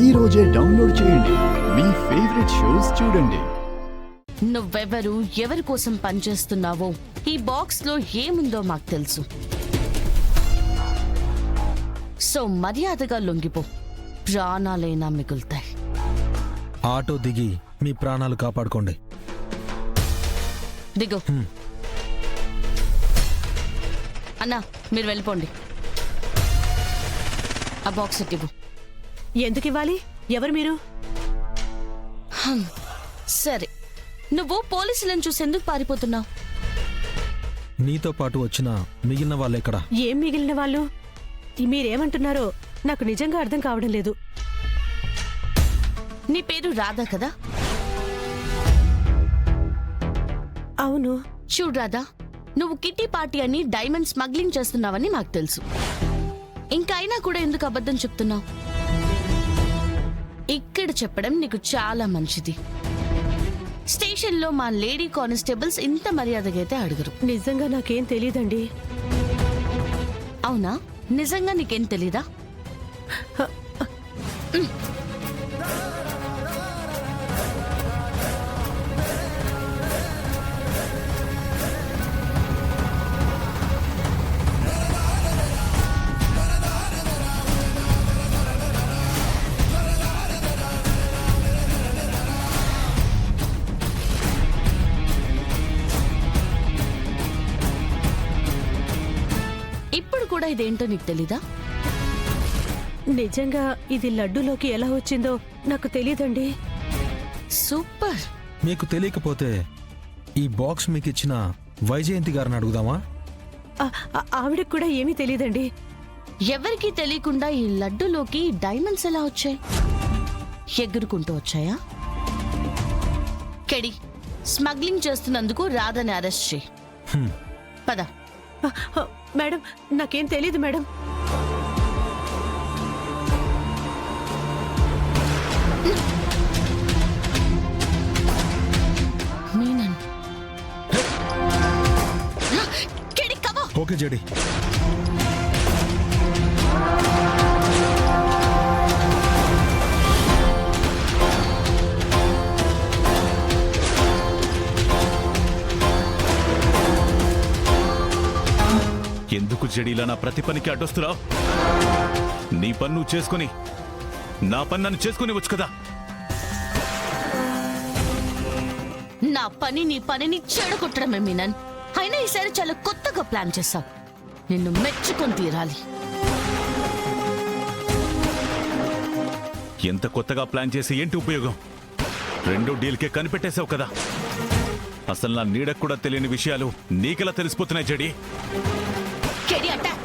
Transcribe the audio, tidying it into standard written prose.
ఈ రోజే డౌన్లోడ్ చేయండి. మీ ఫేవరెట్ షోస్ చూడండి. నువ్వెవరు, ఎవరి కోసం పనిచేస్తున్నావో, ఈ బాక్స్ లో ఏముందో మాకు తెలుసు. సో మర్యాదగా లొంగిపో, ప్రాణాలైనా మిగులుతాయి. ఆటో దిగి మీ ప్రాణాలు కాపాడుకోండి. దిగు. అన్నా, మీరు వెళ్ళిపోండి. ఆ బాక్స్ ఇవ్వు. ఎందుకు ఇవ్వాలి? ఎవరు మీరు? సరే, నువ్వు పోలీసులను చూసి ఎందుకు పారిపోతున్నావు? నీతో పాటు వచ్చిన మిగిలిన వాళ్ళెక్కడా? ఏం మిగిలిన వాళ్ళు? మీరేమంటున్నారో నాకు నిజంగా అర్థం కావడం లేదు. నీ పేరు రాధా కదా? అవును. చూడు రాధా, నువ్వు కిట్టి పార్టీ అని డైమండ్ స్మగ్లింగ్ చేస్తున్నావని మాకు తెలుసు. ఇంకా అయినా కూడా ఎందుకు అబద్ధం చెప్తున్నావు? ఇక్కడ చెప్పడం నీకు చాలా మంచిది. స్టేషన్లో మా లేడీ కానిస్టేబుల్స్ ఇంత మర్యాదగా అయితే అడగరు. నిజంగా నాకేం తెలీదండి. అవునా? నిజంగా నీకేం తెలీదా? ఇప్పుడు కూడా ఇదేంటో నీకు తెలీదా? నిజంగా ఇది లడ్డూలోకి ఎలా వచ్చిందో నాకు తెలీదండి. సూపర్. మీకు తెలియకపోతే ఈ బాక్స్ మీకు ఇచ్చిన వైజయంతి గారిని అడుగుదామా? ఆవిడకు కూడా ఏమీ తెలీదండి. ఎవరికీ తెలియకుండా ఈ లడ్డూలోకి డైమండ్స్ ఎలా వచ్చాయి? ఎగురుకుంటూ వచ్చాయా? కెడి, స్మగ్లింగ్ చేస్తున్నందుకు రాధని అరెస్ట్ చేయి. పద. మేడం, నాకేం తెలీదు మేడం. ఓకే జడి. ఎందుకు జడీలా నా ప్రతి పనికి అడ్డొస్తున్నావు? నీ పన్ను చేసుకుని నా పన్ను చేసుకుని వచ్చు కదా. నా పని నీ పనిని చెడగొట్టడమే మీనన్. అయినా ఈసారి చాలా కొత్తగా ప్లాన్ చేశావు. నిన్ను మెచ్చుకొని తీరాలి. ఎంత కొత్తగా ప్లాన్ చేసి ఏంటి ఉపయోగం? రెండో డీల్కే కనిపెట్టేశావు కదా. అసలు నా నీడకు కూడా తెలియని విషయాలు నీకెలా తెలిసిపోతున్నాయి జడి? KD attack.